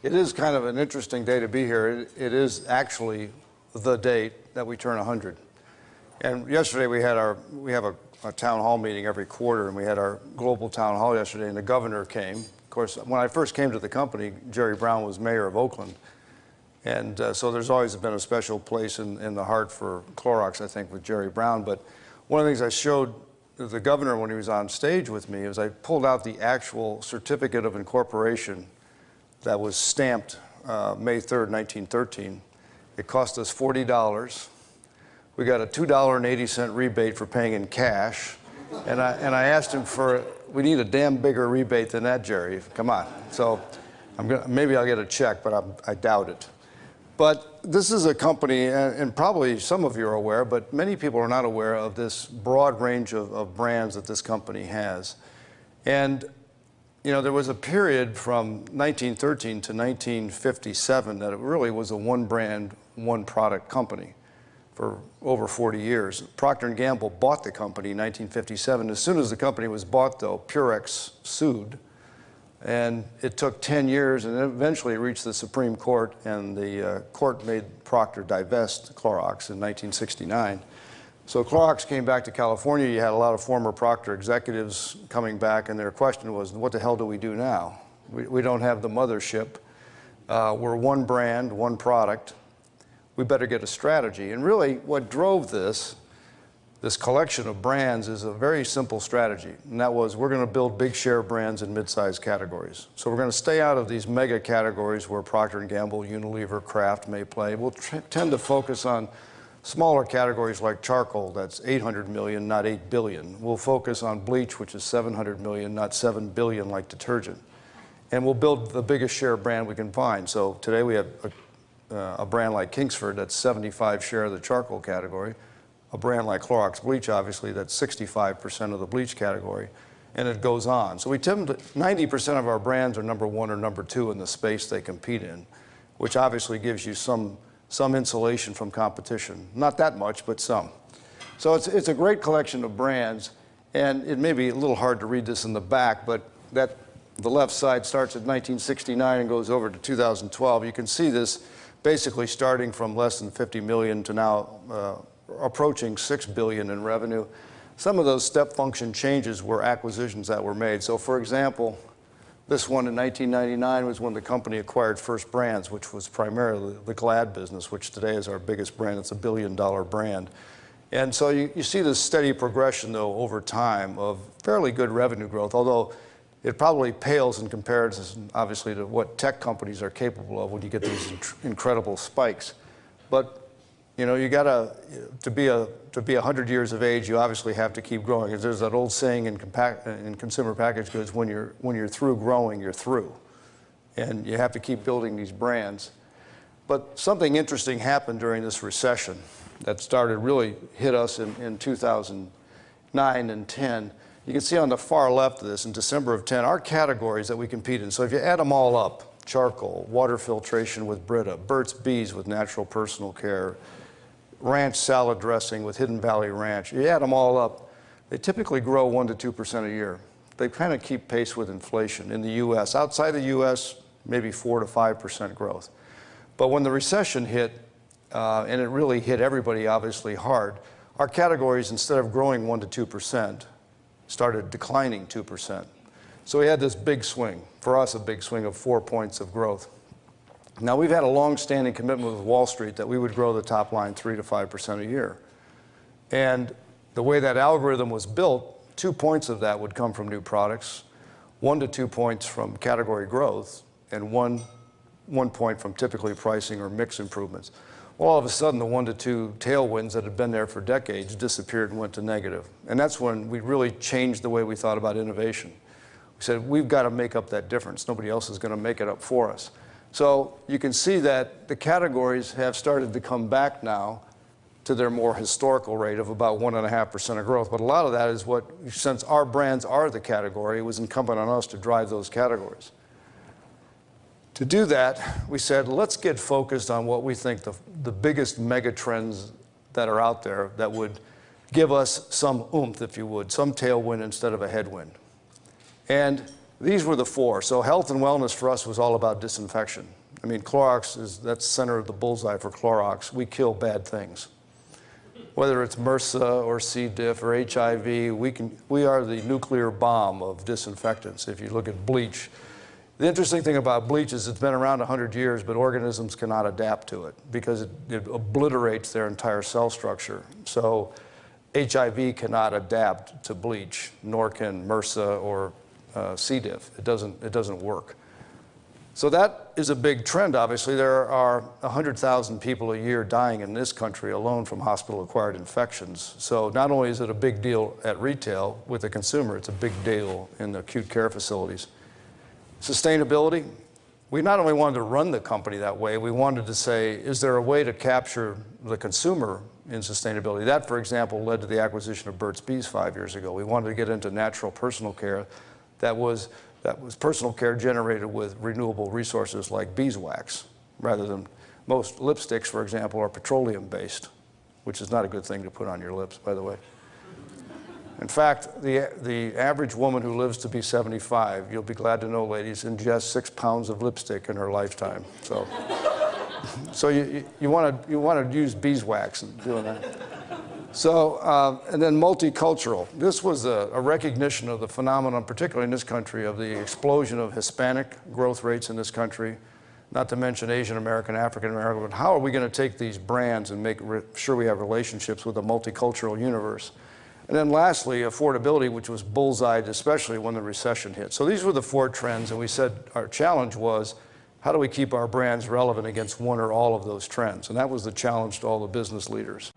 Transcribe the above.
It is kind of an interesting day to be here. It is actually the date that we turn 100. And yesterday we have a town hall meeting every quarter, and we had our global town hall yesterday, and the governor came. Of course, when I first came to the company, Jerry Brown was mayor of Oakland. And so there's always been a special place in the heart for Clorox, I think, with Jerry Brown. But one of the things I showed the governor when he was on stage with me is I pulled out the actual certificate of incorporation that was stamped May 3rd, 1913. It cost us $40. We got a $2.80 rebate for paying in cash. And I asked him we need a damn bigger rebate than that, Jerry. Come on. So maybe I'll get a check, but I doubt it. But this is a company, and probably some of you are aware, but many people are not aware of this broad range of brands that this company has. And you know, there was a period from 1913 to 1957 that it really was a one brand, one product company for over 40 years. Procter & Gamble bought the company in 1957. As soon as the company was bought, though, Purex sued. And it took 10 years, and eventually it reached the Supreme Court, and the court made Procter divest Clorox in 1969. So Clorox came back to California. You had a lot of former Procter executives coming back, and their question was, what the hell do we do now? We don't have the mothership. We're one brand, one product. We better get a strategy. And really, what drove this collection of brands is a very simple strategy, and that was we're going to build big share brands in mid-sized categories. So we're going to stay out of these mega categories where Procter & Gamble, Unilever, Kraft may play. We'll tend to focus on smaller categories like charcoal, that's 800 million, not 8 billion. We'll focus on bleach, which is 700 million, not 7 billion like detergent. And we'll build the biggest share brand we can find. So today we have a brand like Kingsford that's 75 share of the charcoal category. A brand like Clorox Bleach, obviously, that's 65% of the bleach category, and it goes on. So 90% of our brands are number one or number two in the space they compete in, which obviously gives you some insulation from competition. Not that much, but some. So it's a great collection of brands, and it may be a little hard to read this in the back, but the left side starts at 1969 and goes over to 2012. You can see this basically starting from less than 50 million to now approaching 6 billion in revenue. Some of those step function changes were acquisitions that were made. So for example, this one in 1999 was when the company acquired First Brands, which was primarily the Glad business, which today is our biggest brand. It's a $1 billion brand. And so you see this steady progression, though, over time of fairly good revenue growth, although it probably pales in comparison, obviously, to what tech companies are capable of when you get these incredible spikes. But you know, you gotta, to be 100 years of age, you obviously have to keep growing. There's that old saying in consumer packaged goods, when you're through growing, you're through. And you have to keep building these brands. But something interesting happened during this recession that really hit us in 2009 and 10. You can see on the far left of this, in December of 10, our categories that we compete in. So if you add them all up, charcoal, water filtration with Brita, Burt's Bees with natural personal care, ranch salad dressing with Hidden Valley Ranch. You add them all up, they typically grow 1% to 2% a year. They kind of keep pace with inflation in the US. Outside the US, maybe 4% to 5% growth. But when the recession hit, and it really hit everybody obviously hard, our categories, instead of growing 1% to 2%, started declining 2%. So we had this big swing, for us a big swing of 4 points of growth. Now, we've had a long-standing commitment with Wall Street that we would grow the top line 3% to 5% a year. And the way that algorithm was built, 2 points of that would come from new products, 1 to 2 points from category growth, and one point from typically pricing or mix improvements. Well, all of a sudden, the 1 to 2 tailwinds that had been there for decades disappeared and went to negative. And that's when we really changed the way we thought about innovation. We said, we've got to make up that difference. Nobody else is going to make it up for us. So you can see that the categories have started to come back now to their more historical rate of about 1.5% of growth. But a lot of that is since our brands are the category, it was incumbent on us to drive those categories. To do that, we said, let's get focused on what we think the biggest mega trends that are out there that would give us some oomph, if you would, some tailwind instead of a headwind. And These were the four. So health and wellness for us was all about disinfection. I mean, Clorox that's center of the bullseye for Clorox. We kill bad things. Whether it's MRSA or C. diff or HIV, we are the nuclear bomb of disinfectants. If you look at bleach, the interesting thing about bleach is it's been around 100 years, but organisms cannot adapt to it because it obliterates their entire cell structure. So HIV cannot adapt to bleach, nor can MRSA or C. diff. It doesn't work. So that is a big trend, obviously. There are 100,000 people a year dying in this country alone from hospital-acquired infections. So not only is it a big deal at retail with the consumer, it's a big deal in the acute care facilities. Sustainability, we not only wanted to run the company that way, we wanted to say, is there a way to capture the consumer in sustainability? That, for example, led to the acquisition of Burt's Bees 5 years ago. We wanted to get into natural personal care that was personal care generated with renewable resources like beeswax, rather than most lipsticks, for example, are petroleum-based, which is not a good thing to put on your lips, by the way. In fact, the average woman who lives to be 75, you'll be glad to know, ladies, ingests 6 pounds of lipstick in her lifetime. So, you want to use beeswax in doing that. So, and then multicultural. This was a recognition of the phenomenon, particularly in this country, of the explosion of Hispanic growth rates in this country, not to mention Asian American, African American. But how are we going to take these brands and make sure we have relationships with a multicultural universe? And then lastly, affordability, which was bullseyed, especially when the recession hit. So these were the four trends, and we said our challenge was, how do we keep our brands relevant against one or all of those trends? And that was the challenge to all the business leaders.